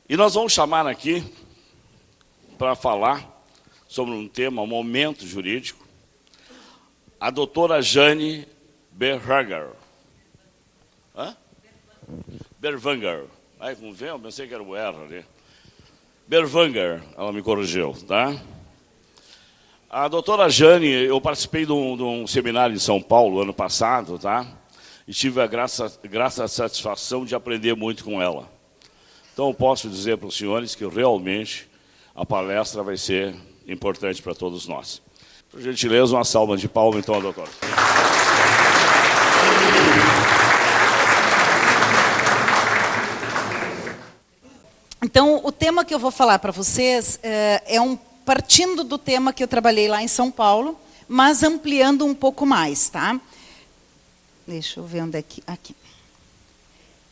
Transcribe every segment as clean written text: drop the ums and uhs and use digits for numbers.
E nós vamos chamar aqui para falar sobre um tema, um momento jurídico, a doutora Jane Berwanger. Berwanger. Aí, como vê, eu pensei que era o R ali. Berwanger, ela me corrigiu, tá? A doutora Jane, eu participei de um seminário em São Paulo ano passado, tá? E tive a grata satisfação de aprender muito com ela. Então, eu posso dizer para os senhores que realmente a palestra vai ser importante para todos nós. Por gentileza, uma salva de palmas, então, doutora. Então, o tema que eu vou falar para vocês partindo do tema que eu trabalhei lá em São Paulo, mas ampliando um pouco mais, tá? Deixa eu ver onde é que... Aqui.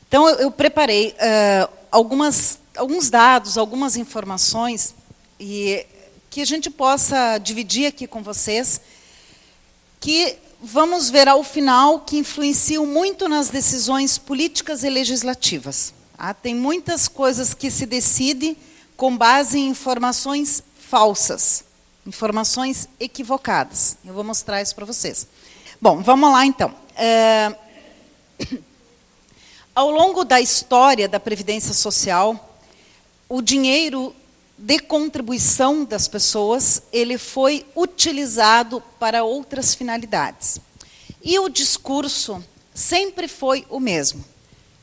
Então, eu preparei alguns dados, algumas informações, e que a gente possa dividir aqui com vocês, que vamos ver ao final que influenciam muito nas decisões políticas e legislativas. Tem muitas coisas que se decidem com base em informações falsas, informações equivocadas. Eu vou mostrar isso para vocês. Bom, vamos lá então. Ao longo da história da Previdência Social, o dinheiro de contribuição das pessoas, ele foi utilizado para outras finalidades. E o discurso sempre foi o mesmo.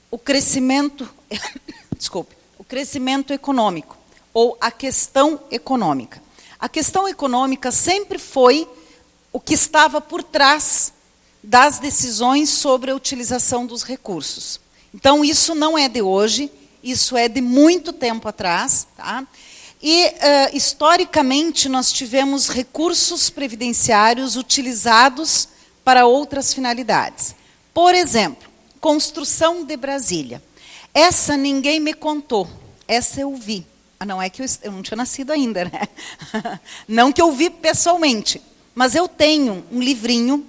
O crescimento, o crescimento econômico, ou a questão econômica. A questão econômica sempre foi o que estava por trás das decisões sobre a utilização dos recursos. Então, isso não é de hoje, isso é de muito tempo atrás, tá? E, historicamente, nós tivemos recursos previdenciários utilizados para outras finalidades. Por exemplo, construção de Brasília. Essa ninguém me contou, essa eu vi. Não é que eu não tinha nascido ainda, né? Não que eu vi pessoalmente, mas eu tenho um livrinho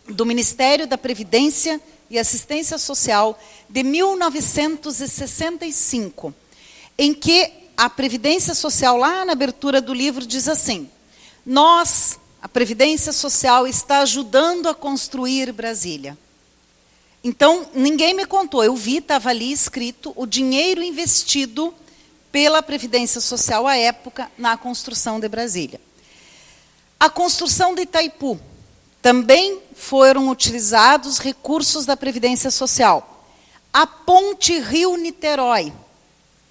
do Ministério da Previdência e Assistência Social de 1965, em que a Previdência Social, lá na abertura do livro, diz assim: nós, a Previdência Social, está ajudando a construir Brasília. Então, ninguém me contou, eu vi, estava ali escrito, o dinheiro investido pela Previdência Social à época na construção de Brasília. A construção de Itaipu, também foram utilizados recursos da Previdência Social. A ponte Rio-Niterói.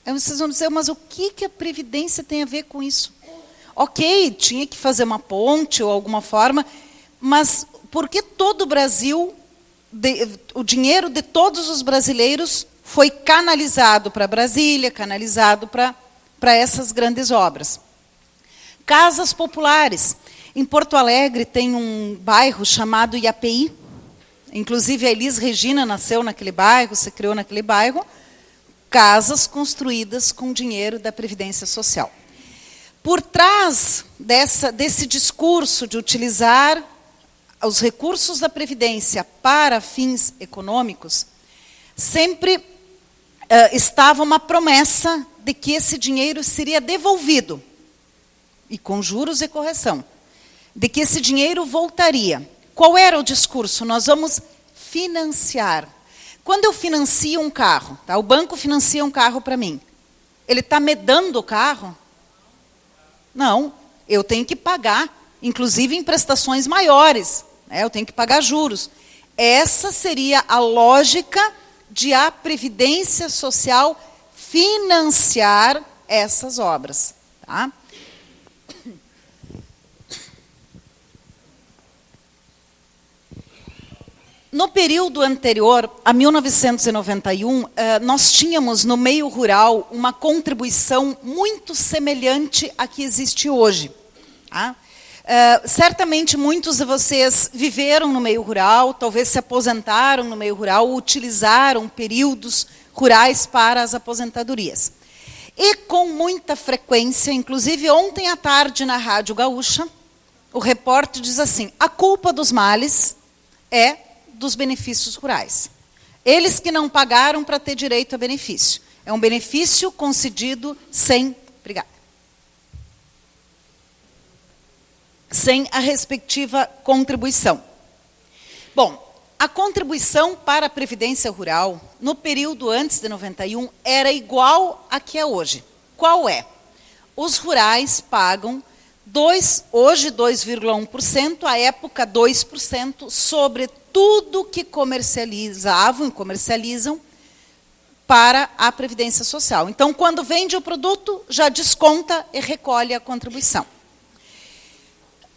Vocês vão dizer, mas o que a Previdência tem a ver com isso? Ok, tinha que fazer uma ponte ou alguma forma, mas por que todo o Brasil, o dinheiro de todos os brasileiros foi canalizado para Brasília, canalizado para essas grandes obras? Casas populares. Em Porto Alegre tem um bairro chamado IAPI, inclusive a Elis Regina nasceu naquele bairro, se criou naquele bairro, casas construídas com dinheiro da Previdência Social. Por trás desse discurso de utilizar os recursos da Previdência para fins econômicos, sempre estava uma promessa de que esse dinheiro seria devolvido, e com juros e correção, de que esse dinheiro voltaria. Qual era o discurso? Nós vamos financiar. Quando eu financio um carro, tá? O banco financia um carro para mim, ele está me dando o carro? Não, eu tenho que pagar, inclusive em prestações maiores, né? Eu tenho que pagar juros. Essa seria a lógica de a Previdência Social financiar essas obras, tá? No período anterior, a 1991, nós tínhamos no meio rural uma contribuição muito semelhante à que existe hoje. Tá? Certamente muitos de vocês viveram no meio rural, talvez se aposentaram no meio rural, utilizaram períodos rurais para as aposentadorias. E com muita frequência, inclusive ontem à tarde na Rádio Gaúcha, o repórter diz assim: a culpa dos males é dos benefícios rurais. Eles que não pagaram para ter direito a benefício. É um benefício concedido sem a respectiva contribuição. Bom, a contribuição para a Previdência Rural, no período antes de 91, era igual a que é hoje. Qual é? Os rurais pagam hoje 2,1%, à época 2%, sobre tudo que comercializavam e comercializam para a Previdência Social. Então, quando vende o produto, já desconta e recolhe a contribuição.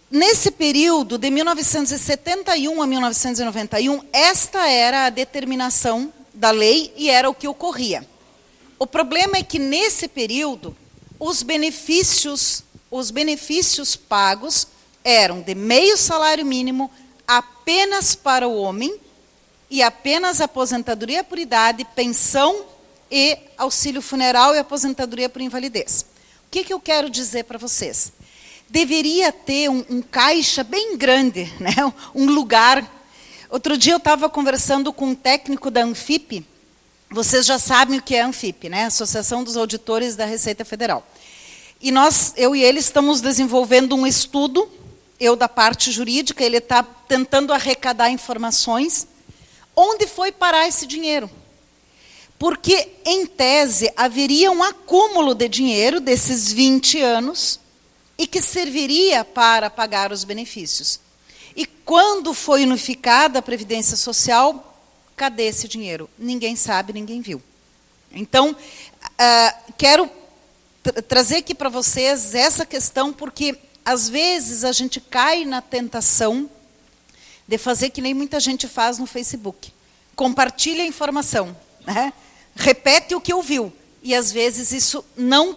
Nesse período, de 1971 a 1991, esta era a determinação da lei e era o que ocorria. O problema é que, nesse período, os benefícios pagos eram de meio salário mínimo apenas para o homem e apenas aposentadoria por idade, pensão e auxílio funeral e aposentadoria por invalidez. O que eu quero dizer para vocês? Deveria ter um caixa bem grande, né? Um lugar. Outro dia eu estava conversando com um técnico da Anfip. Vocês já sabem o que é a Anfip, né? Associação dos Auditores da Receita Federal. E eu e ele estamos desenvolvendo um estudo, eu da parte jurídica, ele está tentando arrecadar informações. Onde foi parar esse dinheiro? Porque, em tese, haveria um acúmulo de dinheiro desses 20 anos e que serviria para pagar os benefícios. E quando foi unificada a Previdência Social, cadê esse dinheiro? Ninguém sabe, ninguém viu. Então, quero trazer aqui para vocês essa questão, porque, às vezes, a gente cai na tentação de fazer que nem muita gente faz no Facebook. Compartilha a informação, né? Repete o que ouviu. E, às vezes, isso não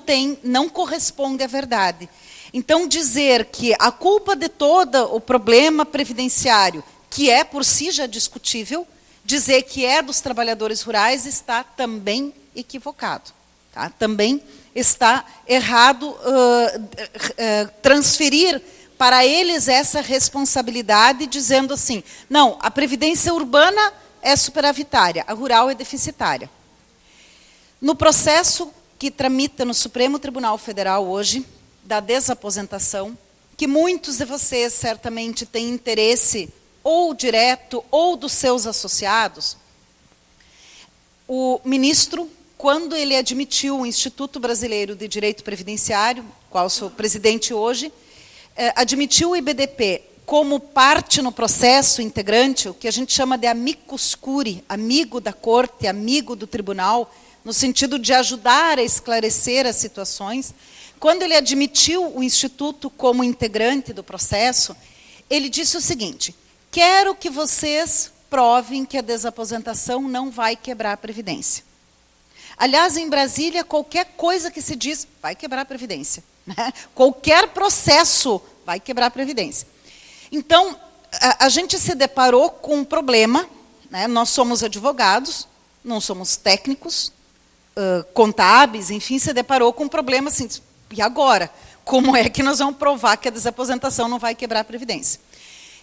corresponde à verdade. Então, dizer que a culpa de todo o problema previdenciário, que é por si já discutível, dizer que é dos trabalhadores rurais, está também equivocado. Tá? Também está errado transferir para eles essa responsabilidade, dizendo assim, não, a previdência urbana é superavitária, a rural é deficitária. No processo que tramita no Supremo Tribunal Federal hoje, da desaposentação, que muitos de vocês certamente têm interesse ou direto ou dos seus associados, o ministro, quando ele admitiu o Instituto Brasileiro de Direito Previdenciário, qual sou presidente hoje, admitiu o IBDP como parte no processo integrante, o que a gente chama de amicus curiae, amigo da corte, amigo do tribunal, no sentido de ajudar a esclarecer as situações. Quando ele admitiu o Instituto como integrante do processo, ele disse o seguinte, quero que vocês provem que a desaposentação não vai quebrar a Previdência. Aliás, em Brasília, qualquer coisa que se diz vai quebrar a Previdência. Né? Qualquer processo vai quebrar a Previdência. Então, a gente se deparou com um problema, né? Nós somos advogados, não somos técnicos, contábeis, enfim, se deparou com um problema assim, e agora? Como é que nós vamos provar que a desaposentação não vai quebrar a Previdência?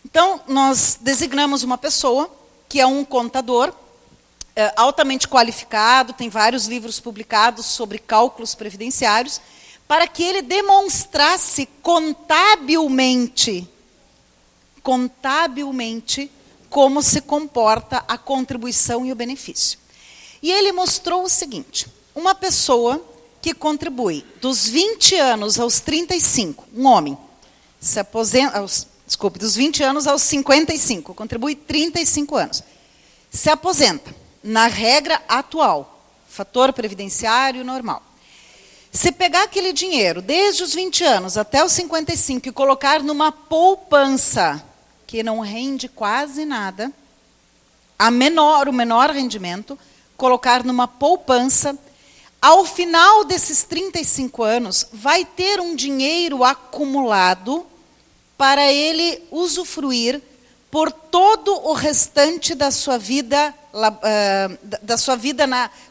Então, nós designamos uma pessoa, que é um contador, altamente qualificado, tem vários livros publicados sobre cálculos previdenciários, para que ele demonstrasse contabilmente como se comporta a contribuição e o benefício. E ele mostrou o seguinte, uma pessoa que contribui dos 20 anos aos 35, um homem, se aposenta, dos 20 anos aos 55, contribui 35 anos, se aposenta, na regra atual, fator previdenciário normal. Se pegar aquele dinheiro, desde os 20 anos até os 55, e colocar numa poupança, que não rende quase nada, o menor rendimento, colocar numa poupança, ao final desses 35 anos, vai ter um dinheiro acumulado para ele usufruir por todo o restante da sua vida,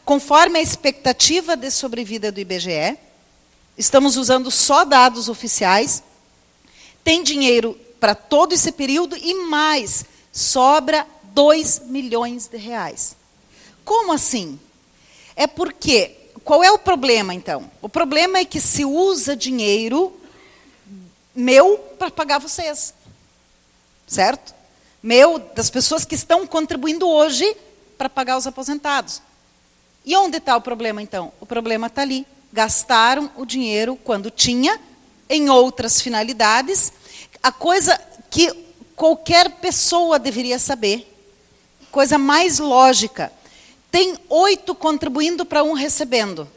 conforme a expectativa de sobrevida do IBGE. Estamos usando só dados oficiais. Tem dinheiro para todo esse período e mais, sobra 2 milhões de reais. Como assim? É porque qual é o problema, então? O problema é que se usa dinheiro meu para pagar vocês. Certo? Meu, das pessoas que estão contribuindo hoje para pagar os aposentados. E onde está o problema, então? O problema está ali. Gastaram o dinheiro quando tinha, em outras finalidades. A coisa que qualquer pessoa deveria saber, coisa mais lógica, tem 8 contribuindo para 1 recebendo.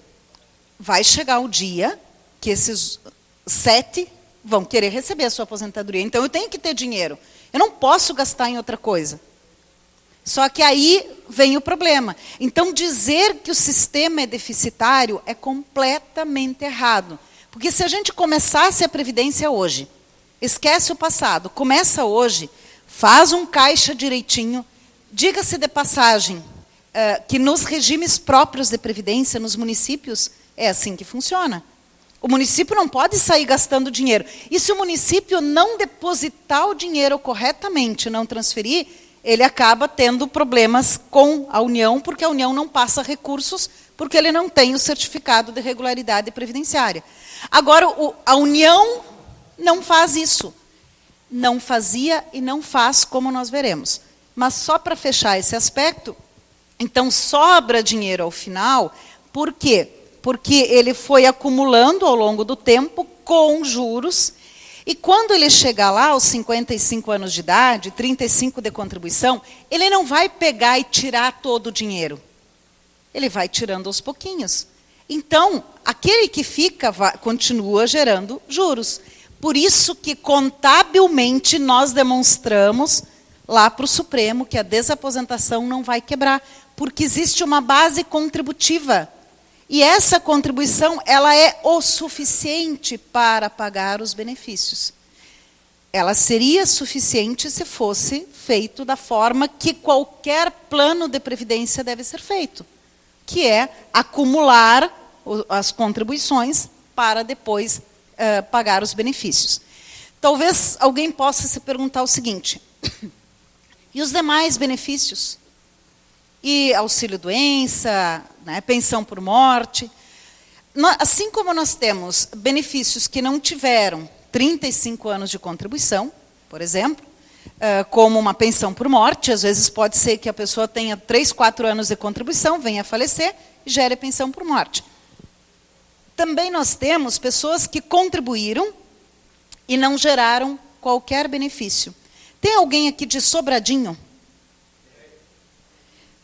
Vai chegar o dia que esses 7 vão querer receber a sua aposentadoria. Então, eu tenho que ter dinheiro. Eu não posso gastar em outra coisa. Só que aí vem o problema. Então, dizer que o sistema é deficitário é completamente errado. Porque se a gente começasse a Previdência hoje, esquece o passado, começa hoje, faz um caixa direitinho, diga-se de passagem, que nos regimes próprios de Previdência, nos municípios, é assim que funciona. O município não pode sair gastando dinheiro. E se o município não depositar o dinheiro corretamente, não transferir, ele acaba tendo problemas com a União, porque a União não passa recursos, porque ele não tem o certificado de regularidade previdenciária. Agora, a União não faz isso. Não fazia e não faz, como nós veremos. Mas só para fechar esse aspecto, então sobra dinheiro ao final, por quê? Porque ele foi acumulando ao longo do tempo com juros, e quando ele chegar lá aos 55 anos de idade, 35 de contribuição, ele não vai pegar e tirar todo o dinheiro. Ele vai tirando aos pouquinhos. Então, aquele que fica continua gerando juros. Por isso que contabilmente nós demonstramos lá para o Supremo que a desaposentação não vai quebrar, porque existe uma base contributiva. E essa contribuição, ela é o suficiente para pagar os benefícios. Ela seria suficiente se fosse feito da forma que qualquer plano de previdência deve ser feito, que é acumular as contribuições para depois pagar os benefícios. Talvez alguém possa se perguntar o seguinte: e os demais benefícios? E auxílio-doença, né, pensão por morte. Assim como nós temos benefícios que não tiveram 35 anos de contribuição, por exemplo, como uma pensão por morte, às vezes pode ser que a pessoa tenha 3, 4 anos de contribuição, venha a falecer e gere pensão por morte. Também nós temos pessoas que contribuíram e não geraram qualquer benefício. Tem alguém aqui de Sobradinho?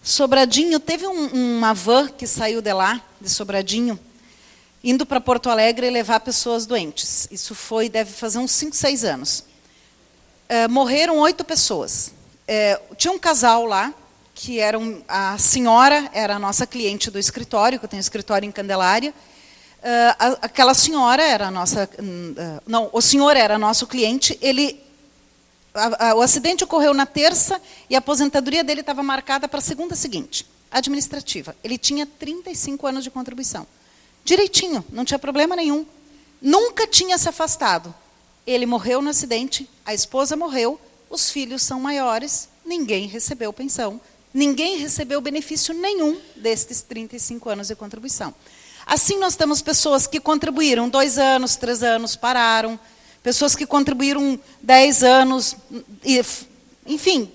Sobradinho, teve uma van que saiu de lá, de Sobradinho, indo para Porto Alegre e levar pessoas doentes. Isso deve fazer uns 5, 6 anos. Morreram 8 pessoas. Tinha um casal lá, que a senhora era a nossa cliente do escritório, que eu tenho escritório em Candelária. Aquela senhora era a nossa... não, o senhor era nosso cliente, o acidente ocorreu na terça e a aposentadoria dele estava marcada para a segunda seguinte, administrativa. Ele tinha 35 anos de contribuição. Direitinho, não tinha problema nenhum. Nunca tinha se afastado. Ele morreu no acidente, a esposa morreu, os filhos são maiores, ninguém recebeu pensão, ninguém recebeu benefício nenhum destes 35 anos de contribuição. Assim, nós temos pessoas que contribuíram 2 anos, 3 anos, pararam, pessoas que contribuíram 10 anos, enfim,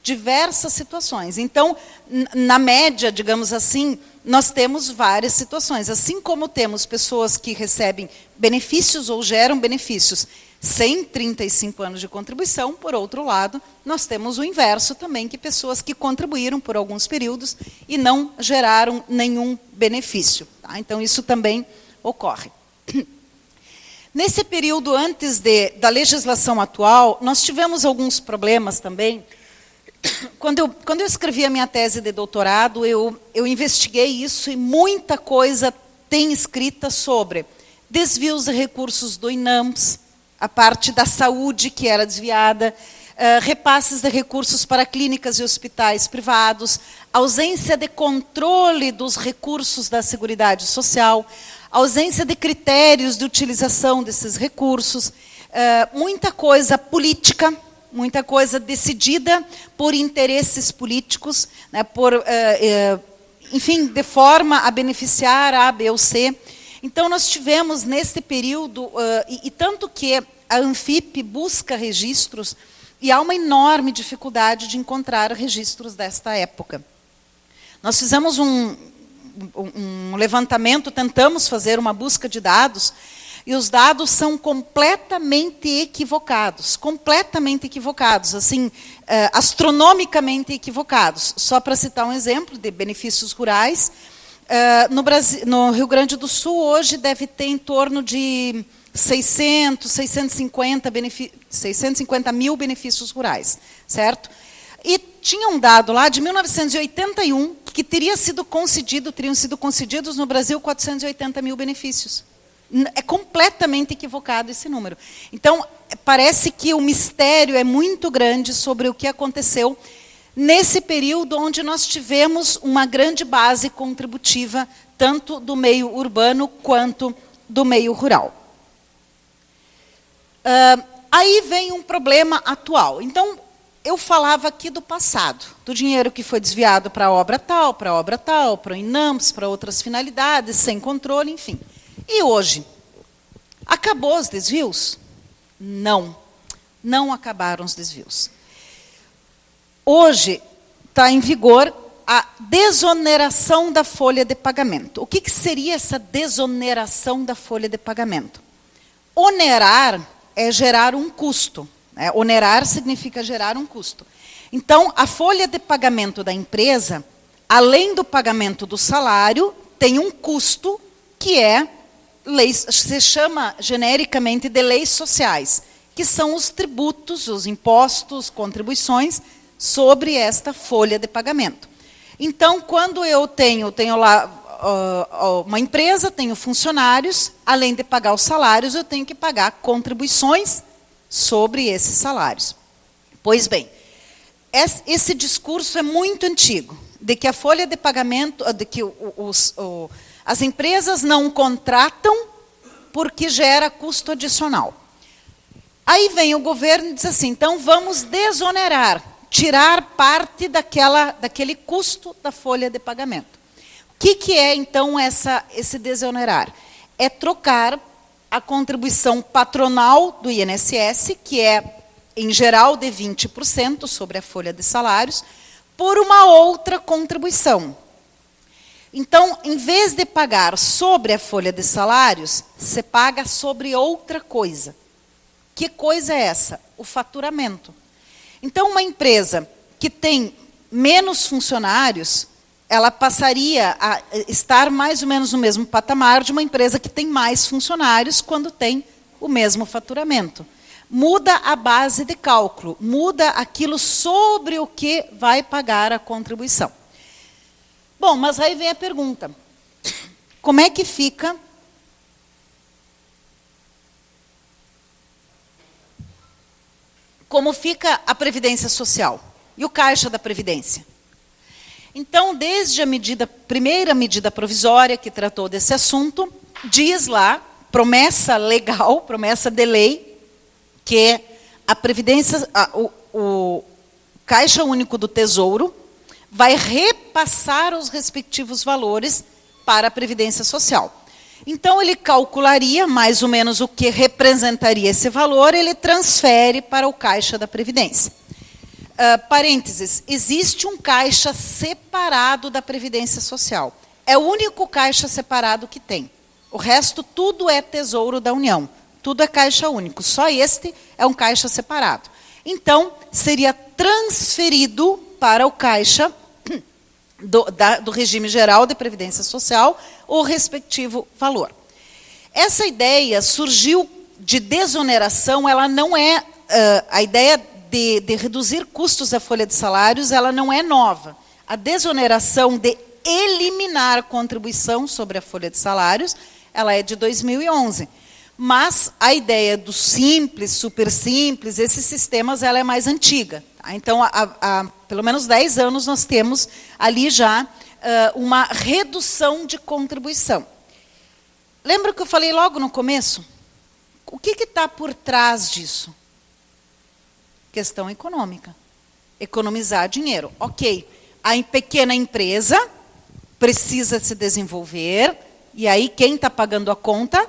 diversas situações. Então, na média, digamos assim, nós temos várias situações. Assim como temos pessoas que recebem benefícios ou geram benefícios sem 35 anos de contribuição, por outro lado, nós temos o inverso também, que pessoas que contribuíram por alguns períodos e não geraram nenhum benefício. Tá? Então, isso também ocorre. Nesse período antes da legislação atual, nós tivemos alguns problemas também. Quando eu escrevi a minha tese de doutorado, eu investiguei isso e muita coisa tem escrita sobre desvios de recursos do INAMPS, a parte da saúde que era desviada, repasses de recursos para clínicas e hospitais privados, ausência de controle dos recursos da Seguridade Social, ausência de critérios de utilização desses recursos, muita coisa política, muita coisa decidida por interesses políticos, né, por enfim, de forma a beneficiar A, B ou C. Então, nós tivemos, nesse período, e tanto que a Anfip busca registros, e há uma enorme dificuldade de encontrar registros desta época. Nós fizemos um levantamento, tentamos fazer uma busca de dados, e os dados são completamente equivocados, assim, astronomicamente equivocados. Só para citar um exemplo de benefícios rurais, no Rio Grande do Sul, hoje, deve ter em torno de 650 mil benefícios rurais, certo? E tinha um dado lá de 1981 que teriam sido concedidos no Brasil 480 mil benefícios. É completamente equivocado esse número. Então, parece que o mistério é muito grande sobre o que aconteceu nesse período onde nós tivemos uma grande base contributiva, tanto do meio urbano quanto do meio rural. Aí vem um problema atual. Então, eu falava aqui do passado, do dinheiro que foi desviado para a obra tal, para o INAMPS, para outras finalidades, sem controle, enfim. E hoje? Acabou os desvios? Não. Não acabaram os desvios. Hoje está em vigor a desoneração da folha de pagamento. O que seria essa desoneração da folha de pagamento? Onerar é gerar um custo. Onerar significa gerar um custo. Então, a folha de pagamento da empresa, além do pagamento do salário, tem um custo que se chama genericamente de leis sociais, que são os tributos, os impostos, contribuições sobre esta folha de pagamento. Então, quando eu tenho lá uma empresa, tenho funcionários, além de pagar os salários, eu tenho que pagar contribuições sobre esses salários. Pois bem, esse discurso é muito antigo, de que a folha de pagamento, de que as empresas não contratam porque gera custo adicional. Aí vem o governo e diz assim, então vamos desonerar, tirar parte daquele custo da folha de pagamento. O que é, então, esse desonerar? É trocar a contribuição patronal do INSS, que é, em geral, de 20% sobre a folha de salários, por uma outra contribuição. Então, em vez de pagar sobre a folha de salários, você paga sobre outra coisa. Que coisa é essa? O faturamento. Então, uma empresa que tem menos funcionários, ela passaria a estar mais ou menos no mesmo patamar de uma empresa que tem mais funcionários quando tem o mesmo faturamento. Muda a base de cálculo, muda aquilo sobre o que vai pagar a contribuição. Bom, mas aí vem a pergunta. Como é que fica a Previdência Social e o Caixa da Previdência? Então, desde a primeira medida provisória que tratou desse assunto, diz lá, promessa legal, promessa de lei, que a Previdência, o Caixa Único do Tesouro vai repassar os respectivos valores para a Previdência Social. Então, ele calcularia mais ou menos o que representaria esse valor, ele transfere para o Caixa da Previdência. Parênteses, existe um caixa separado da Previdência Social. É o único caixa separado que tem. O resto, tudo é Tesouro da União. Tudo é caixa único. Só este é um caixa separado. Então, seria transferido para o caixa do regime geral de Previdência Social o respectivo valor. Essa ideia surgiu de desoneração, ela não é... a ideia de reduzir custos da folha de salários, ela não é nova. A desoneração de eliminar a contribuição sobre a folha de salários, ela é de 2011. Mas a ideia do simples, super simples, esses sistemas, ela é mais antiga. Tá? Então, há pelo menos 10 anos, nós temos ali já uma redução de contribuição. Lembra que eu falei logo no começo? O que está por trás disso? Questão econômica. Economizar dinheiro. Ok, a pequena empresa precisa se desenvolver, e aí quem está pagando a conta?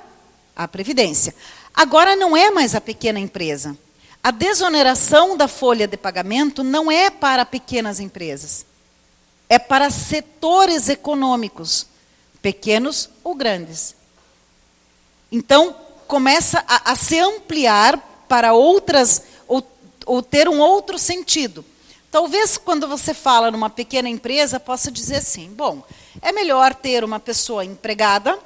A Previdência. Agora não é mais a pequena empresa. A desoneração da folha de pagamento não é para pequenas empresas. É para setores econômicos, pequenos ou grandes. Então, começa a se ampliar para outras, ou ter um outro sentido. Talvez, quando você fala numa pequena empresa, possa dizer assim, bom, é melhor ter uma pessoa empregada,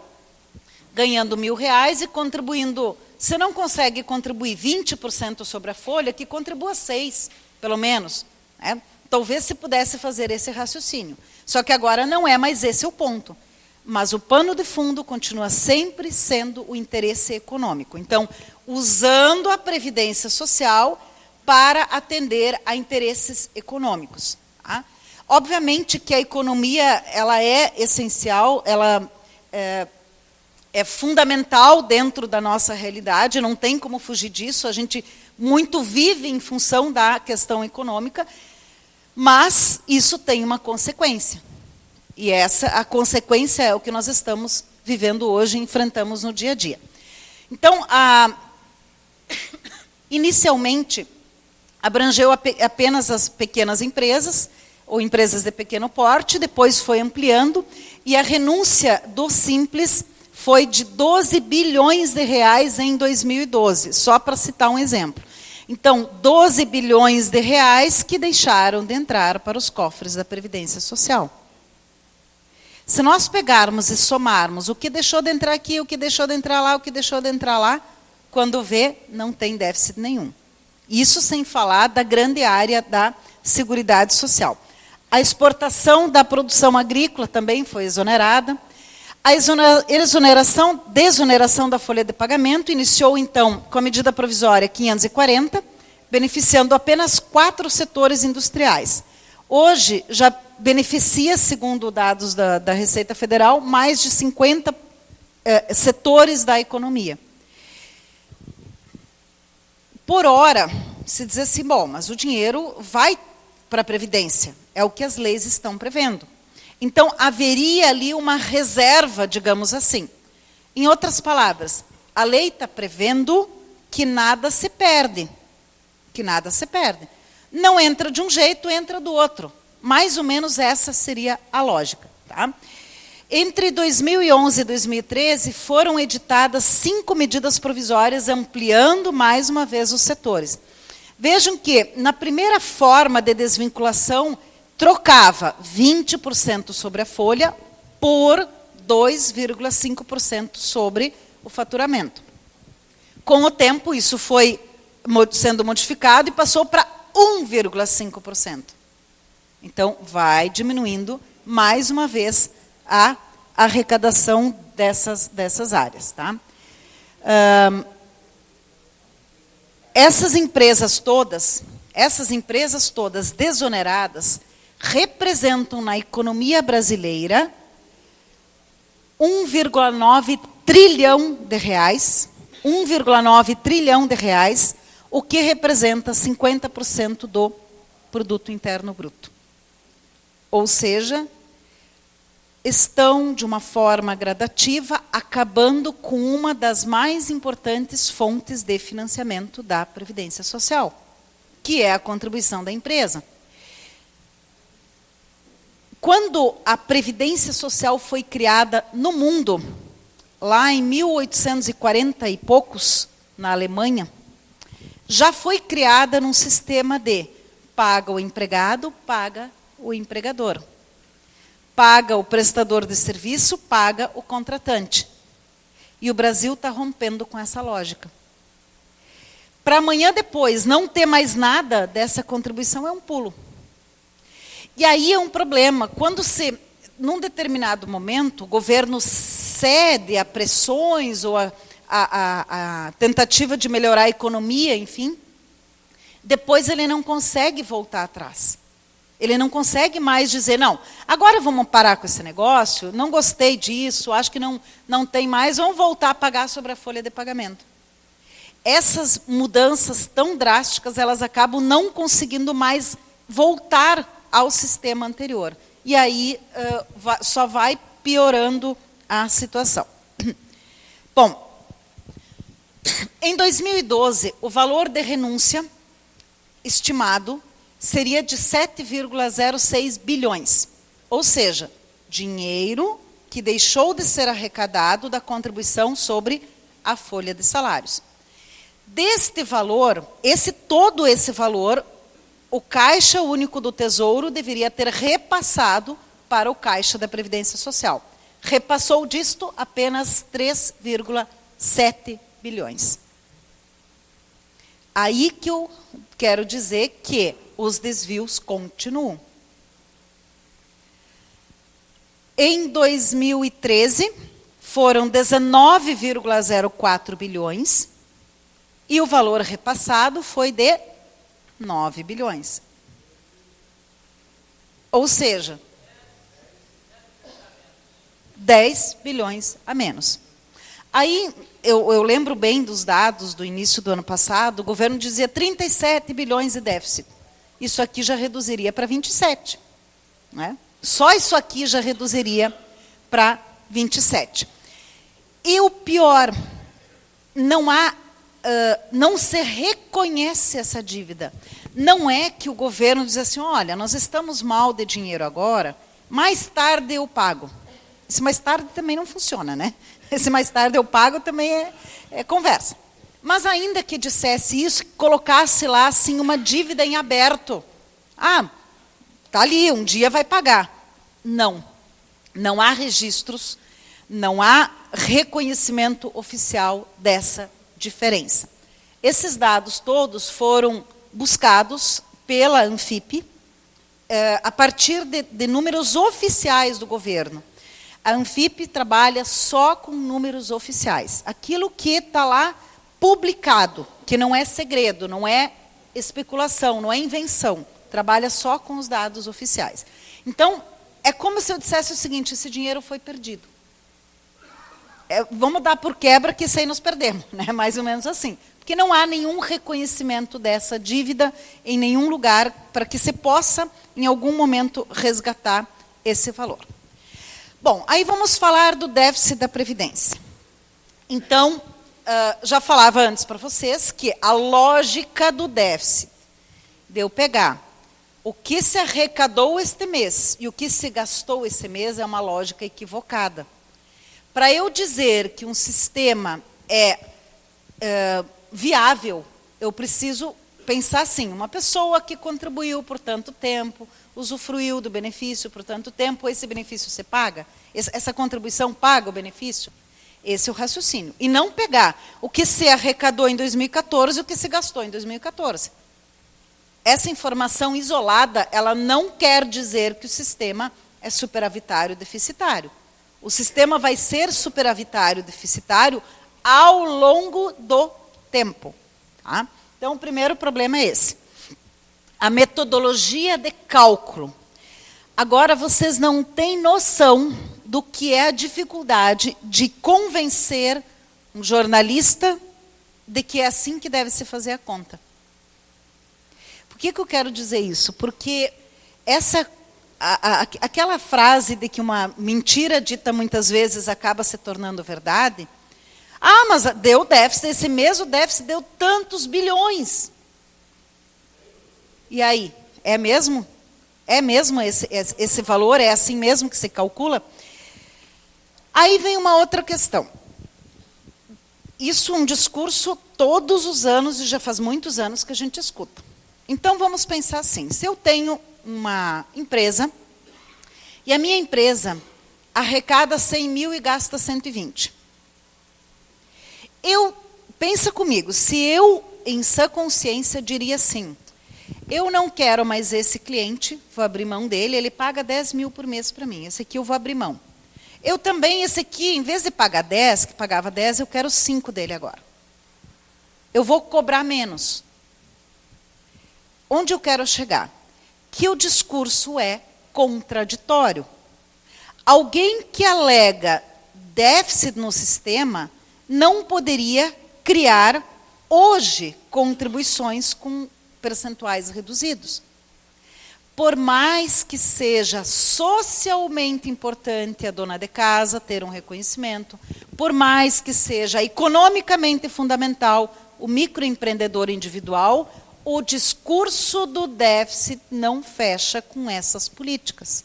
ganhando R$1.000 e contribuindo. Você não consegue contribuir 20% sobre a folha, que contribua 6%, pelo menos. Né? Talvez se pudesse fazer esse raciocínio. Só que agora não é mais esse o ponto. Mas o pano de fundo continua sempre sendo o interesse econômico. Então, usando a Previdência Social para atender a interesses econômicos. Tá? Obviamente que a economia ela é essencial, ela é fundamental dentro da nossa realidade, não tem como fugir disso, a gente muito vive em função da questão econômica, mas isso tem uma consequência. E a consequência é o que nós estamos vivendo hoje, enfrentamos no dia a dia. Então, inicialmente, abrangeu apenas as pequenas empresas, ou empresas de pequeno porte, depois foi ampliando, e a renúncia do Simples foi de R$12 bilhões em 2012, só para citar um exemplo. Então, R$12 bilhões que deixaram de entrar para os cofres da Previdência Social. Se nós pegarmos e somarmos o que deixou de entrar aqui, o que deixou de entrar lá, o que deixou de entrar lá, quando vê, não tem déficit nenhum. Isso sem falar da grande área da Seguridade Social. A exportação da produção agrícola também foi exonerada. A desoneração da folha de pagamento iniciou, então, com a medida provisória 540, beneficiando apenas 4 setores industriais. Hoje, já beneficia, segundo dados da Receita Federal, mais de 50 setores da economia. Por hora, se diz assim, bom, mas o dinheiro vai para a Previdência, é o que as leis estão prevendo. Então, haveria ali uma reserva, digamos assim. Em outras palavras, a lei está prevendo que nada se perde. Que nada se perde. Não entra de um jeito, entra do outro. Mais ou menos essa seria a lógica. Tá? Entre 2011 e 2013, foram editadas 5 medidas provisórias, ampliando mais uma vez os setores. Vejam que, na primeira forma de desvinculação, trocava 20% sobre a folha por 2,5% sobre o faturamento. Com o tempo, isso foi sendo modificado e passou para 1,5%. Então, vai diminuindo, mais uma vez, a arrecadação dessas áreas. Tá? Essas empresas todas desoneradas, representam na economia brasileira 1,9 trilhão de reais, 1,9 trilhão de reais, o que representa 50% do produto interno bruto. Ou seja, estão, de uma forma gradativa, acabando com uma das mais importantes fontes de financiamento da Previdência Social, que é a contribuição da empresa. Quando a Previdência Social foi criada no mundo, lá em 1840 e poucos, na Alemanha, já foi criada num sistema de paga o empregado, paga o empregador. Paga o prestador de serviço, paga o contratante. E o Brasil está rompendo com essa lógica. Para amanhã depois não ter mais nada dessa contribuição é um pulo. E aí é um problema. Quando num determinado momento, o governo cede a pressões ou a tentativa de melhorar a economia, enfim, depois ele não consegue voltar atrás. Ele não consegue mais dizer, não, agora vamos parar com esse negócio, não gostei disso, acho que não tem mais, vamos voltar a pagar sobre a folha de pagamento. Essas mudanças tão drásticas, elas acabam não conseguindo mais voltar ao sistema anterior. e aí só vai piorando a situação. Bom, em 2012, o valor de renúncia estimado seria de 7,06 bilhões, ou seja, dinheiro que deixou de ser arrecadado da contribuição sobre a folha de salários. Deste valor, todo esse valor, o Caixa Único do Tesouro deveria ter repassado para o Caixa da Previdência Social. Repassou disto apenas 3,7 bilhões. Aí que eu quero dizer que os desvios continuam. Em 2013, foram 19,04 bilhões, e o valor repassado foi de 9 bilhões. Ou seja, 10 bilhões a menos. Aí, eu lembro bem dos dados do início do ano passado, o governo dizia 37 bilhões de déficit. Isso aqui já reduziria para 27. Né? Só isso aqui já reduziria para 27. E o pior, não se reconhece essa dívida. Não é que o governo diz assim, olha, nós estamos mal de dinheiro agora, mais tarde eu pago. Esse mais tarde também não funciona, né? Esse mais tarde eu pago também é conversa. Mas ainda que dissesse isso, colocasse lá assim uma dívida em aberto. Ah, está ali, um dia vai pagar. Não. Não há registros, não há reconhecimento oficial dessa diferença. Esses dados todos foram buscados pela Anfip a partir de números oficiais do governo. A Anfip trabalha só com números oficiais. Aquilo que está lá publicado, que não é segredo, não é especulação, não é invenção. Trabalha só com os dados oficiais. Então, é como se eu dissesse o seguinte, esse dinheiro foi perdido. Vamos dar por quebra que isso aí nós perdemos, né? Mais ou menos assim. Porque não há nenhum reconhecimento dessa dívida em nenhum lugar para que se possa, em algum momento, resgatar esse valor. Bom, aí vamos falar do déficit da Previdência. Então, já falava antes para vocês que a lógica do déficit, de eu pegar o que se arrecadou este mês e o que se gastou esse mês, é uma lógica equivocada. Para eu dizer que um sistema é viável, eu preciso pensar assim, uma pessoa que contribuiu por tanto tempo, usufruiu do benefício por tanto tempo, esse benefício você paga? Essa contribuição paga o benefício? Esse é o raciocínio. E não pegar o que se arrecadou em 2014 e o que se gastou em 2014. Essa informação isolada, ela não quer dizer que o sistema é superavitário deficitário. O sistema vai ser superavitário deficitário ao longo do tempo. Tá? Então, o primeiro problema é esse. A metodologia de cálculo. Agora, vocês não têm noção do que é a dificuldade de convencer um jornalista de que é assim que deve se fazer a conta. Por que eu quero dizer isso? Porque aquela frase de que uma mentira dita muitas vezes acaba se tornando verdade. Ah, mas deu déficit, esse mês o déficit deu tantos bilhões. E aí, é mesmo? É mesmo esse valor? É assim mesmo que se calcula? Aí vem uma outra questão. Isso é um discurso todos os anos, e já faz muitos anos que a gente escuta. Então, vamos pensar assim. Se eu tenho uma empresa, e a minha empresa arrecada 100 mil e gasta 120. Pensa comigo, se eu, em sã consciência, diria assim, eu não quero mais esse cliente, vou abrir mão dele, ele paga 10 mil por mês para mim, esse aqui eu vou abrir mão. Eu também, esse aqui, em vez de pagar 10, que pagava 10, eu quero 5 dele agora. Eu vou cobrar menos. Onde eu quero chegar? Que o discurso é contraditório. Alguém que alega déficit no sistema não poderia criar, hoje, contribuições com percentuais reduzidos. por mais que seja socialmente importante a dona de casa ter um reconhecimento, por mais que seja economicamente fundamental o microempreendedor individual, o discurso do déficit não fecha com essas políticas.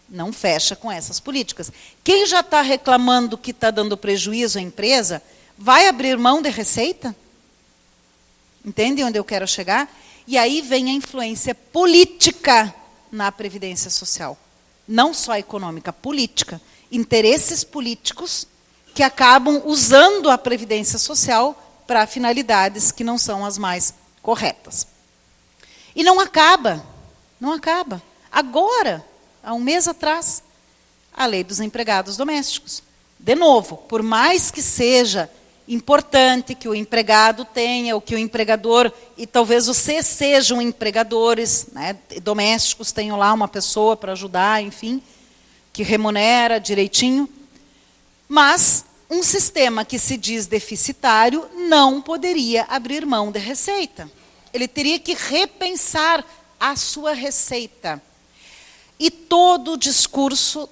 Não fecha com essas políticas. Quem já está reclamando que está dando prejuízo à empresa, vai abrir mão de receita? Entende onde eu quero chegar? E aí vem a influência política na Previdência Social. Não só econômica, política. Interesses políticos que acabam usando a Previdência Social para finalidades que não são as mais corretas. E não acaba. Não acaba. Agora, há um mês atrás, a Lei dos Empregados Domésticos. De novo, por mais que seja importante que o empregado tenha, ou que o empregador, e talvez vocês sejam empregadores, né, domésticos, tenham lá uma pessoa para ajudar, enfim, que remunera direitinho, mas um sistema que se diz deficitário não poderia abrir mão de receita. Ele teria que repensar a sua receita. E todo o discurso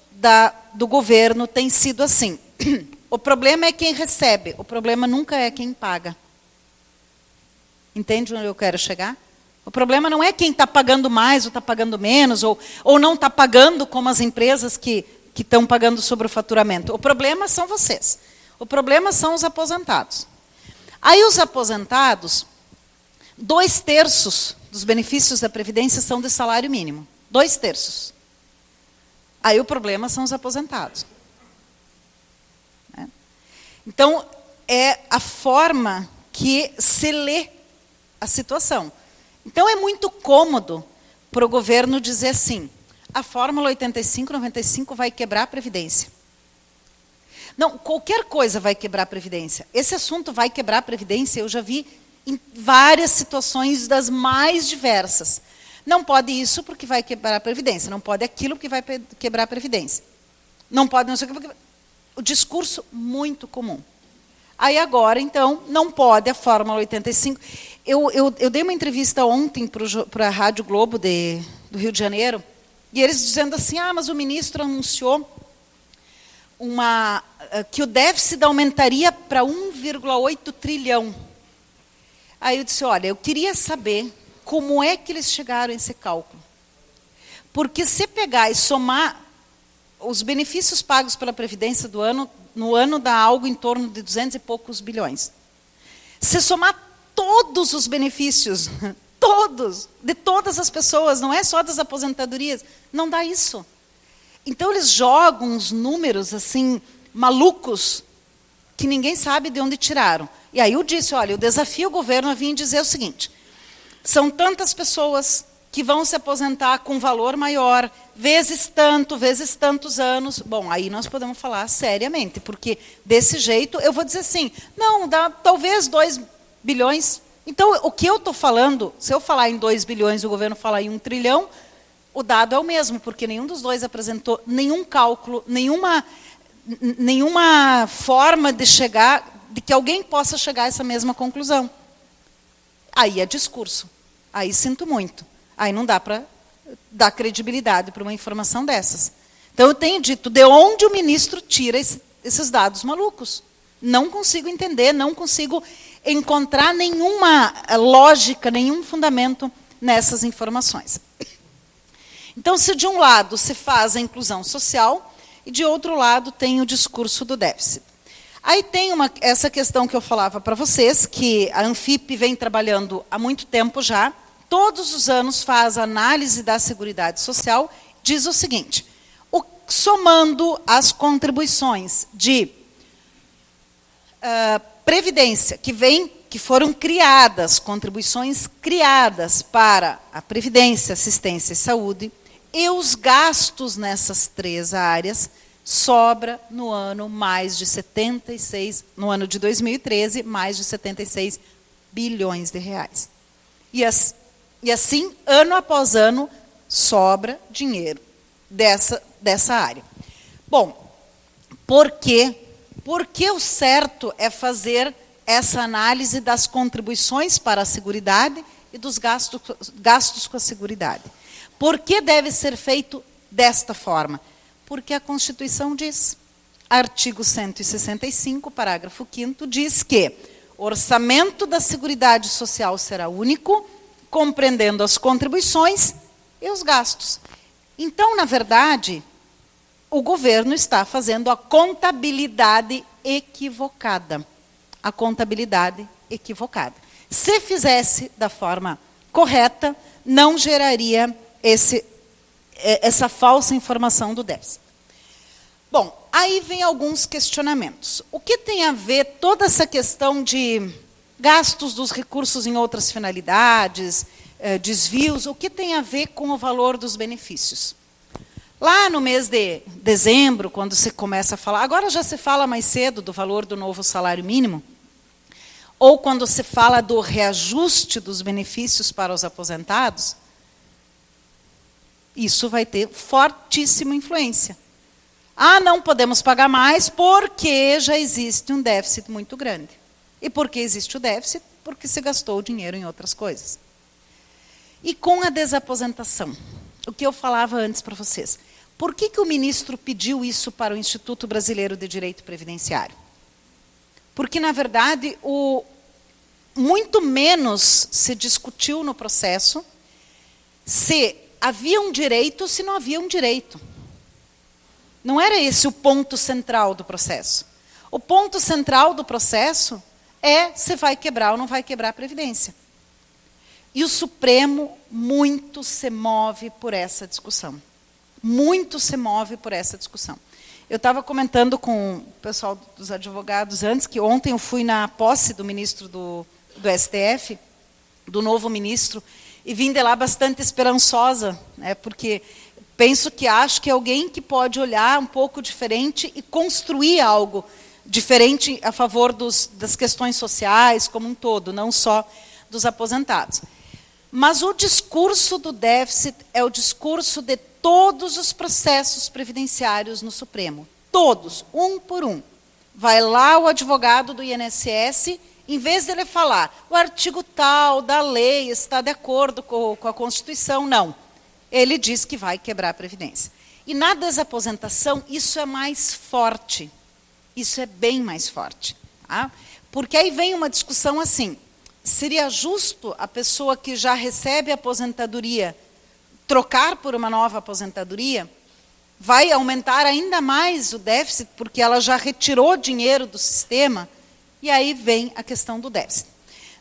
do governo tem sido assim. O problema é quem recebe, o problema nunca é quem paga. Entende onde eu quero chegar? O problema não é quem está pagando mais ou está pagando menos, ou não está pagando como as empresas que estão pagando sobre o faturamento. O problema são vocês. O problema são os aposentados. Aí os aposentados, 2/3 dos benefícios da Previdência são de salário mínimo. 2/3. Aí o problema são os aposentados. Então, é a forma que se lê a situação. Então, é muito cômodo para o governo dizer assim, a Fórmula 85/95 vai quebrar a Previdência. Não, qualquer coisa vai quebrar a Previdência. Esse assunto vai quebrar a Previdência, eu já vi em várias situações das mais diversas. Não pode isso porque vai quebrar a Previdência, não pode aquilo porque vai quebrar a Previdência. Não pode não sei o que, porque... O discurso muito comum. Aí agora, então, não pode a Fórmula 85. Eu dei uma entrevista ontem para a Rádio Globo do Rio de Janeiro, e eles dizendo assim, mas o ministro anunciou que o déficit aumentaria para 1,8 trilhão. Aí eu disse, olha, eu queria saber como é que eles chegaram a esse cálculo. Porque se pegar e somar os benefícios pagos pela Previdência no ano dá algo em torno de 200 e poucos bilhões. Se somar todos os benefícios, todos, de todas as pessoas, não é só das aposentadorias, não dá isso. Então eles jogam uns números assim, malucos, que ninguém sabe de onde tiraram. E aí eu disse, olha, eu desafio o governo a vir dizer o seguinte, são tantas pessoas que vão se aposentar com valor maior, vezes tantos anos. Bom, aí nós podemos falar seriamente, porque desse jeito eu vou dizer assim, não, dá talvez 2 bilhões. Então, o que eu estou falando, se eu falar em 2 bilhões e o governo falar em 1 trilhão, o dado é o mesmo, porque nenhum dos dois apresentou nenhum cálculo, nenhuma forma de que alguém possa chegar a essa mesma conclusão. Aí é discurso. Aí sinto muito. Aí não dá para dar credibilidade para uma informação dessas. Então, eu tenho dito, de onde o ministro tira esses dados malucos? Não consigo entender, não consigo encontrar nenhuma lógica, nenhum fundamento nessas informações. Então, se de um lado se faz a inclusão social, e de outro lado tem o discurso do déficit. Aí tem essa questão que eu falava para vocês, que a Anfip vem trabalhando há muito tempo já, todos os anos faz análise da Seguridade Social, diz o seguinte, somando as contribuições de Previdência, que foram criadas, contribuições criadas para a Previdência, Assistência e Saúde, e os gastos nessas 3 áreas, sobra no ano no ano de 2013, mais de 76 bilhões de reais. E assim, ano após ano, sobra dinheiro dessa área. Bom, por quê? Porque o certo é fazer essa análise das contribuições para a Seguridade e dos gastos com a Seguridade. Por que deve ser feito desta forma? Porque a Constituição diz, artigo 165, parágrafo 5º, diz que o orçamento da Seguridade Social será único, compreendendo as contribuições e os gastos. Então, na verdade, o governo está fazendo a contabilidade equivocada. A contabilidade equivocada. Se fizesse da forma correta, não geraria essa falsa informação do déficit. Bom, aí vem alguns questionamentos. O que tem a ver toda essa questão de gastos dos recursos em outras finalidades, desvios, o que tem a ver com o valor dos benefícios? Lá no mês de dezembro, quando se começa a falar, agora já se fala mais cedo do valor do novo salário mínimo, ou quando se fala do reajuste dos benefícios para os aposentados, isso vai ter fortíssima influência. Ah, não podemos pagar mais porque já existe um déficit muito grande. E por que existe o déficit? Porque se gastou o dinheiro em outras coisas. E com a desaposentação, o que eu falava antes para vocês, por que o ministro pediu isso para o Instituto Brasileiro de Direito Previdenciário? Porque, na verdade, muito menos se discutiu no processo se havia um direito ou se não havia um direito. Não era esse o ponto central do processo. O ponto central do processo é se vai quebrar ou não vai quebrar a Previdência. E o Supremo muito se move por essa discussão. Muito se move por essa discussão. Eu estava comentando com o pessoal dos advogados antes, que ontem eu fui na posse do ministro do STF, do novo ministro, e vim de lá bastante esperançosa, né, porque acho que é alguém que pode olhar um pouco diferente e construir algo diferente a favor das questões sociais como um todo, não só dos aposentados. Mas o discurso do déficit é o discurso de todos os processos previdenciários no Supremo. Todos, um por um. Vai lá o advogado do INSS, em vez dele falar, o artigo tal da lei está de acordo com a Constituição, não. Ele diz que vai quebrar a Previdência. E na desaposentação, isso é mais forte. Isso é bem mais forte. Tá? Porque aí vem uma discussão assim, seria justo a pessoa que já recebe a aposentadoria trocar por uma nova aposentadoria? Vai aumentar ainda mais o déficit, porque ela já retirou dinheiro do sistema, e aí vem a questão do déficit.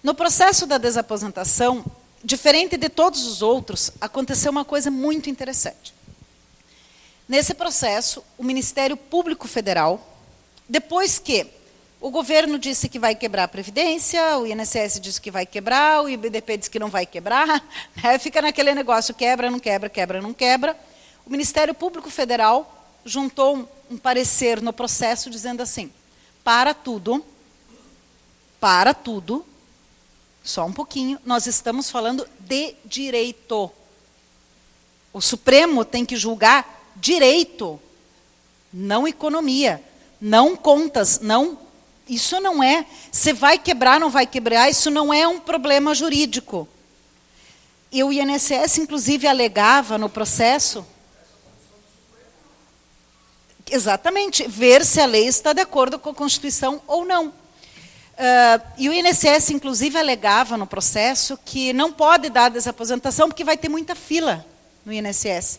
No processo da desaposentação, diferente de todos os outros, aconteceu uma coisa muito interessante. Nesse processo, o Ministério Público Federal, depois que o governo disse que vai quebrar a Previdência, o INSS disse que vai quebrar, o IBDP disse que não vai quebrar, né? Fica naquele negócio, quebra, não quebra, quebra, não quebra. O Ministério Público Federal juntou um parecer no processo dizendo assim, para tudo, só um pouquinho, nós estamos falando de direito. O Supremo tem que julgar direito, não economia, não contas, não. Isso não é, se vai quebrar, não vai quebrar, isso não é um problema jurídico. E o INSS, inclusive, alegava no processo, exatamente, ver se a lei está de acordo com a Constituição ou não. E o INSS, inclusive, alegava no processo que não pode dar desaposentação porque vai ter muita fila no INSS.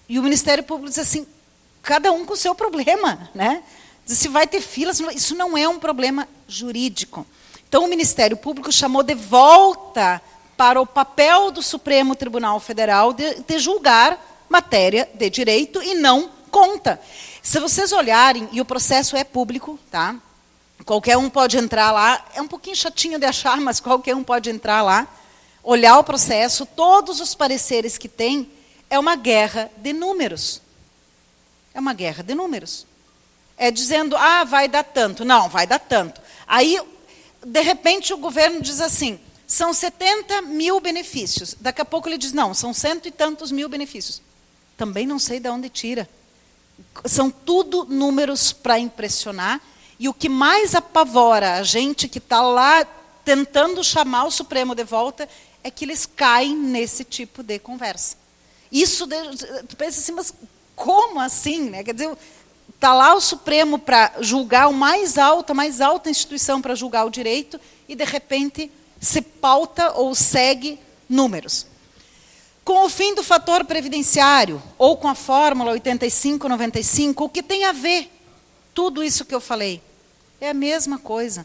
E o Ministério Público diz assim, cada um com o seu problema, né? Se vai ter filas, isso não é um problema jurídico. Então, o Ministério Público chamou de volta para o papel do Supremo Tribunal Federal de julgar matéria de direito e não conta. Se vocês olharem, e o processo é público, tá? Qualquer um pode entrar lá, é um pouquinho chatinho de achar, mas qualquer um pode entrar lá, olhar o processo, todos os pareceres que tem, é uma guerra de números. É uma guerra de números. É dizendo, vai dar tanto. Não, vai dar tanto. Aí, de repente, o governo diz assim, são 70 mil benefícios. Daqui a pouco ele diz, não, são 100 e tantos mil benefícios. Também não sei de onde tira. São tudo números para impressionar. E o que mais apavora a gente que está lá tentando chamar o Supremo de volta, é que eles caem nesse tipo de conversa. Isso, tu pensa assim, mas como assim? Né? Quer dizer, está lá o Supremo para julgar a mais alta instituição para julgar o direito, e, de repente, se pauta ou segue números. Com o fim do fator previdenciário, ou com a fórmula 85-95, o que tem a ver tudo isso que eu falei? É a mesma coisa.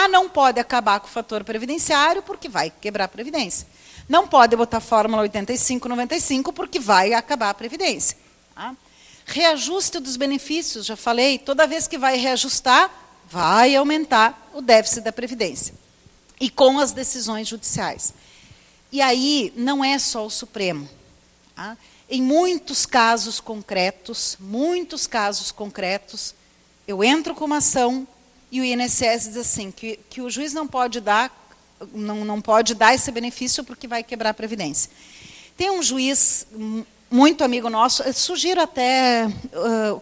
Não pode acabar com o fator previdenciário porque vai quebrar a Previdência. Não pode botar a fórmula 85-95 porque vai acabar a Previdência. Tá? Reajuste dos benefícios, já falei, toda vez que vai reajustar, vai aumentar o déficit da Previdência. E com as decisões judiciais. E aí, não é só o Supremo. Tá? Em muitos casos concretos, eu entro com uma ação e o INSS diz assim, que o juiz não pode dar esse benefício porque vai quebrar a Previdência. Tem um juiz muito amigo nosso, sugiro até...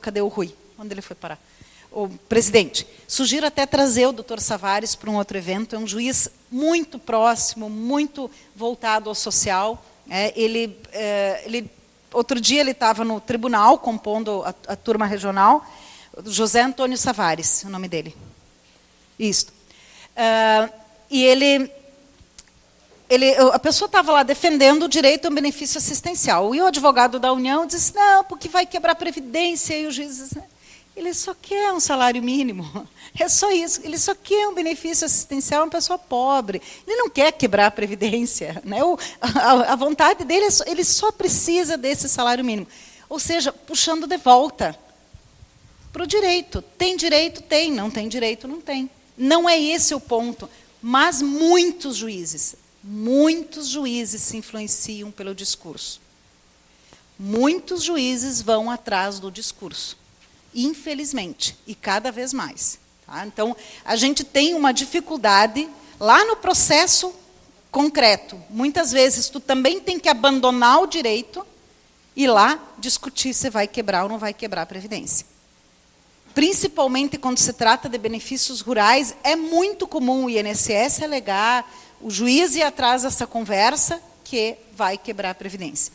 cadê o Rui? Onde ele foi parar? O presidente. Sugiro até trazer o doutor Savares para um outro evento. É um juiz muito próximo, muito voltado ao social. Outro dia ele estava no tribunal, compondo a turma regional. José Antônio Savares, o nome dele. Isso. E a pessoa estava lá defendendo o direito a um benefício assistencial. E o advogado da União disse, não, porque vai quebrar a Previdência. E o juiz disse, ele só quer um salário mínimo. É só isso. Ele só quer um benefício assistencial a uma pessoa pobre. Ele não quer quebrar a Previdência. Né? A vontade dele, ele só precisa desse salário mínimo. Ou seja, puxando de volta para o direito. Tem direito? Tem. Não tem direito? Não tem. Não é esse o ponto. Mas muitos juízes se influenciam pelo discurso. Muitos juízes vão atrás do discurso. Infelizmente. E cada vez mais. Tá? Então, a gente tem uma dificuldade lá no processo concreto. Muitas vezes, tu também tem que abandonar o direito e lá discutir se vai quebrar ou não vai quebrar a Previdência. Principalmente quando se trata de benefícios rurais, é muito comum o INSS alegar, o juiz ir atrás dessa conversa, que vai quebrar a Previdência.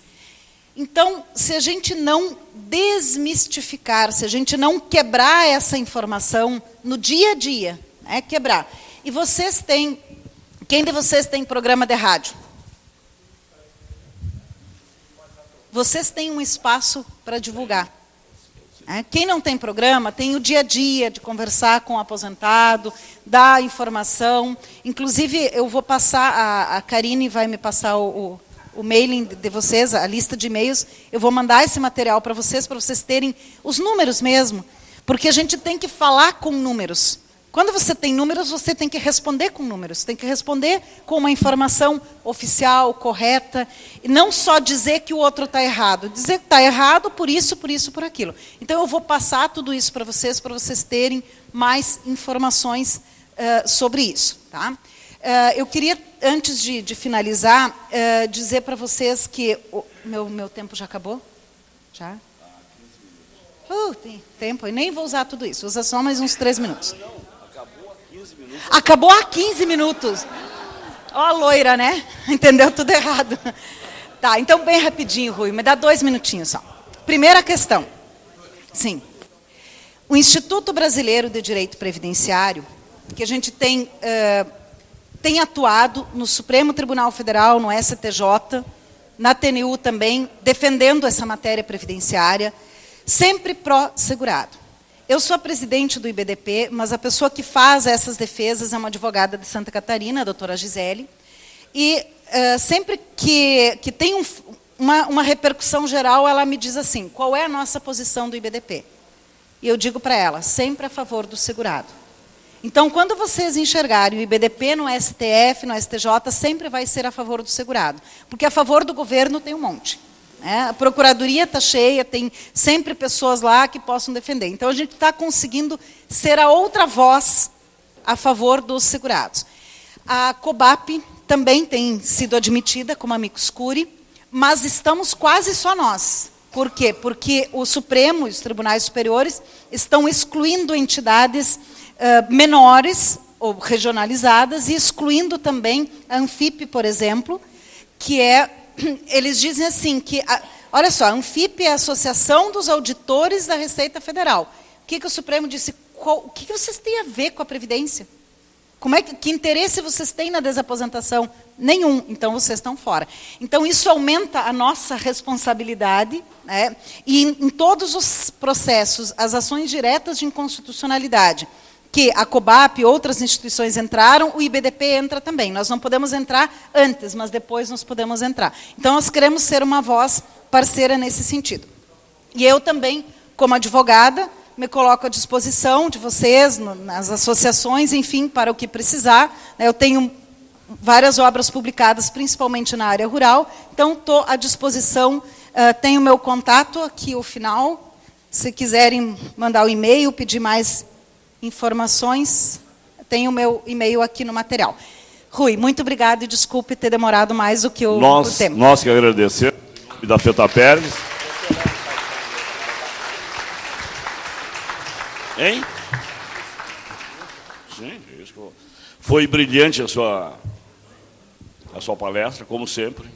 Então, se a gente não desmistificar, se a gente não quebrar essa informação no dia a dia, né, quebrar. E vocês têm, quem de vocês tem programa de rádio? Vocês têm um espaço para divulgar. Quem não tem programa, tem o dia a dia de conversar com o aposentado, dar informação. Inclusive, eu vou passar, a Karine vai me passar o mailing de vocês, a lista de e-mails. Eu vou mandar esse material para vocês terem os números mesmo. Porque a gente tem que falar com números. Quando você tem números, você tem que responder com números. Tem que responder com uma informação oficial, correta. E não só dizer que o outro está errado. Dizer que está errado por isso, por aquilo. Então, eu vou passar tudo isso para vocês terem mais informações sobre isso. Tá? Eu queria, antes de finalizar, dizer para vocês que... Meu tempo já acabou? Já? Tem tempo. Eu nem vou usar tudo isso. Vou usar só mais uns 3 minutos. Acabou há 15 minutos. Ó a loira, né? Entendeu tudo errado. Tá, então bem rapidinho, Rui. Me dá 2 minutinhos só. Primeira questão. Sim. O Instituto Brasileiro de Direito Previdenciário, que a gente tem atuado no Supremo Tribunal Federal, no STJ, na TNU também, defendendo essa matéria previdenciária, sempre pró-segurado. Eu sou a presidente do IBDP, mas a pessoa que faz essas defesas é uma advogada de Santa Catarina, a doutora Gisele. E sempre que tem uma repercussão geral, ela me diz assim, qual é a nossa posição do IBDP? E eu digo para ela, sempre a favor do segurado. Então, quando vocês enxergarem o IBDP no STF, no STJ, sempre vai ser a favor do segurado. Porque a favor do governo tem um monte. A Procuradoria está cheia, tem sempre pessoas lá que possam defender. Então, a gente está conseguindo ser a outra voz a favor dos segurados. A COBAP também tem sido admitida como amicus curiae, mas estamos quase só nós. Por quê? Porque o Supremo e os tribunais superiores estão excluindo entidades menores ou regionalizadas, e excluindo também a Anfip, por exemplo, que eles dizem assim, que, olha só, a Anfip é a Associação dos Auditores da Receita Federal. O que o Supremo disse? O que vocês têm a ver com a Previdência? Que interesse vocês têm na desaposentação? Nenhum, então vocês estão fora. Então isso aumenta a nossa responsabilidade, né? E em todos os processos, as ações diretas de inconstitucionalidade, que a COBAP e outras instituições entraram, o IBDP entra também. Nós não podemos entrar antes, mas depois nós podemos entrar. Então nós queremos ser uma voz parceira nesse sentido. E eu também, como advogada, me coloco à disposição de vocês, nas associações, enfim, para o que precisar. Eu tenho várias obras publicadas, principalmente na área rural, então estou à disposição, tenho meu contato aqui ao final, se quiserem mandar o e-mail, pedir mais informações, tenho o meu e-mail aqui no material. Rui, muito obrigado e desculpe ter demorado mais do que o tempo. Nós que agradecemos, e da Feta Pérez. Hein? Sim, isso. Foi brilhante a sua palestra, como sempre.